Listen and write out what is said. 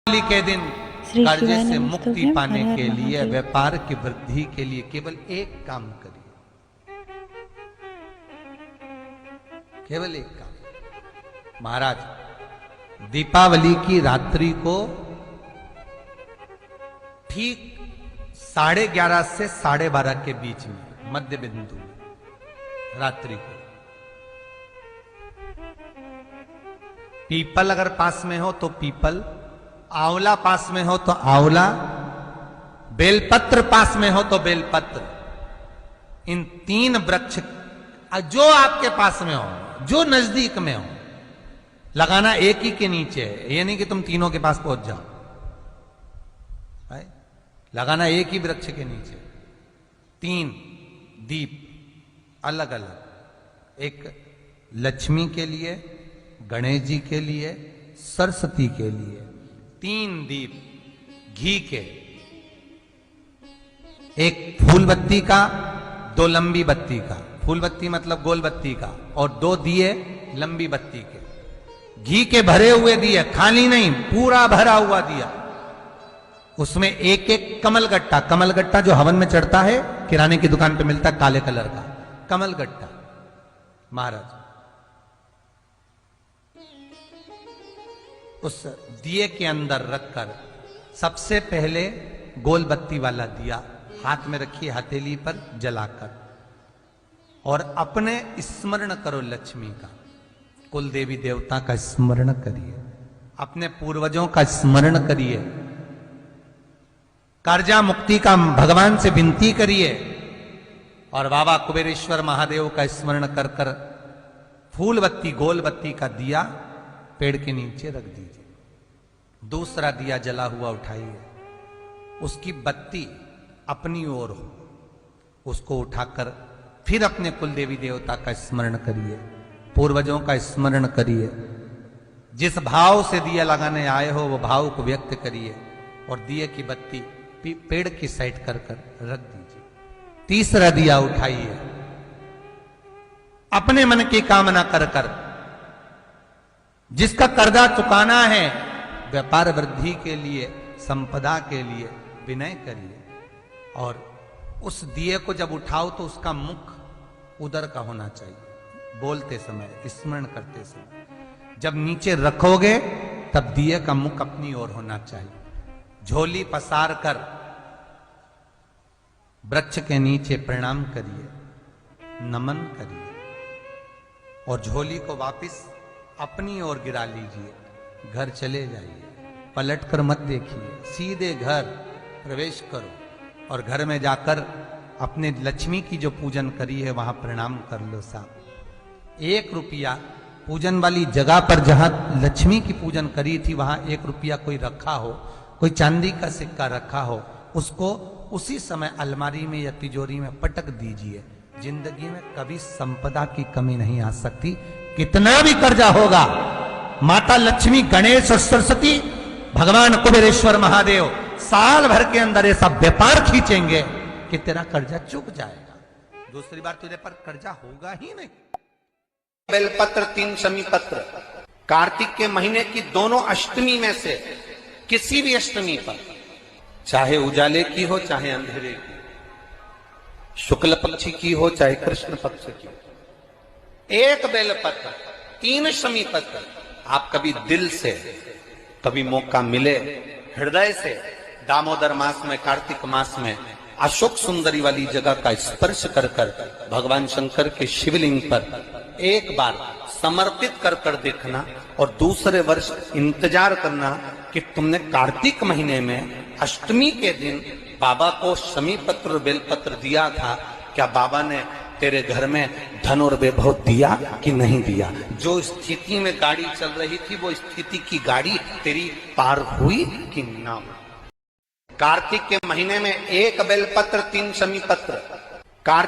दीपावली के दिन कर्जे से मुक्ति पाने के लिए, व्यापार की वृद्धि के लिए केवल एक काम करिए, केवल एक काम। महाराज दीपावली की रात्रि को ठीक 11:30 से 12:30 के बीच में मध्य बिंदु रात्रि को पीपल अगर पास में हो तो पीपल, आंवला पास में हो तो आंवला, बेलपत्र पास में हो तो बेलपत्र, इन 3 वृक्ष जो आपके पास में हो, जो नजदीक में हो, लगाना एक ही के नीचे है। ये नहीं कि तुम तीनों के पास पहुंच जाओ, लगाना एक ही वृक्ष के नीचे। 3 दीप अलग अलग, एक लक्ष्मी के लिए, गणेश जी के लिए, सरस्वती के लिए। 3 दीप घी के, एक फूल बत्ती का, 2 लंबी बत्ती का, फूल बत्ती मतलब गोल बत्ती का, और 2 दिए लंबी बत्ती के, घी के भरे हुए दिए, खाली नहीं, पूरा भरा हुआ दिया। उसमें एक एक कमलगट्टा, कमलगट्टा जो हवन में चढ़ता है, किराने की दुकान पे मिलता है काले कलर का कमलगट्टा। महाराज उस दिए के अंदर रखकर सबसे पहले गोल बत्ती वाला दिया हाथ में रखिए, हथेली पर जलाकर, और अपने स्मरण करो लक्ष्मी का, कुल देवी देवता का स्मरण करिए, अपने पूर्वजों का स्मरण करिए, कर्जा मुक्ति का भगवान से विनती करिए, और बाबा कुबेरेश्वर महादेव का स्मरण कर कर फूल बत्ती गोल बत्ती का दिया पेड़ के नीचे रख दीजिए। दूसरा दिया जला हुआ उठाइए, उसकी बत्ती अपनी ओर हो, उसको उठाकर फिर अपने कुल देवी देवता का स्मरण करिए, पूर्वजों का स्मरण करिए, जिस भाव से दिया लगाने आए हो वो भाव को व्यक्त करिए, और दिए की बत्ती पेड़ की साइड कर कर रख दीजिए। तीसरा दिया उठाइए, अपने मन की कामना कर कर, जिसका कर्जा चुकाना है, व्यापार वृद्धि के लिए, संपदा के लिए विनय करिए, और उस दिए को जब उठाओ तो उसका मुख उधर का होना चाहिए, बोलते समय, स्मरण करते समय। जब नीचे रखोगे तब दिए का मुख अपनी ओर होना चाहिए। झोली पसार कर वृक्ष के नीचे प्रणाम करिए, नमन करिए, और झोली को वापस अपनी ओर गिरा लीजिए, घर चले जाइए, पलट कर मत देखिए, सीधे घर प्रवेश करो, और घर में जाकर अपने लक्ष्मी की जो पूजन करी है वहां प्रणाम कर लो साहब। 1 रुपया पूजन वाली जगह पर जहां लक्ष्मी की पूजन करी थी वहां 1 रुपया कोई रखा हो, कोई चांदी का सिक्का रखा हो, उसको उसी समय अलमारी में या तिजोरी में पटक दीजिए। जिंदगी में कभी संपदा की कमी नहीं आ सकती। कितना भी कर्जा होगा, माता लक्ष्मी, गणेश और सरस्वती, भगवान कुबेरेश्वर महादेव साल भर के अंदर ऐसा व्यापार खींचेंगे कि तेरा कर्जा चुक जाएगा, दूसरी बार तुझे पर कर्जा होगा ही नहीं। बेलपत्र 3 शमी पत्र, कार्तिक के महीने की दोनों अष्टमी में से किसी भी अष्टमी पर, चाहे उजाले की हो चाहे अंधेरे की, शुक्ल पक्ष की हो चाहे कृष्ण पक्ष की, 1 बेलपत्र 3 शमी पत्र, आप कभी दिल से, कभी मौका मिले हृदय से, दामोदर मास में, कार्तिक मास में अशोक सुंदरी वाली जगह का स्पर्श कर कर भगवान शंकर के शिवलिंग पर एक बार समर्पित कर कर देखना, और दूसरे वर्ष इंतजार करना कि तुमने कार्तिक महीने में अष्टमी के दिन बाबा को शमी पत्र और बेलपत्र दिया था, क्या बाबा ने तेरे घर में धन और वैभव दिया कि नहीं दिया? जो स्थिति में गाड़ी चल रही थी वो स्थिति की गाड़ी तेरी पार हुई कि ना हुई? कार्तिक के महीने में 1 बेलपत्र 3 शमी पत्र, कार्तिक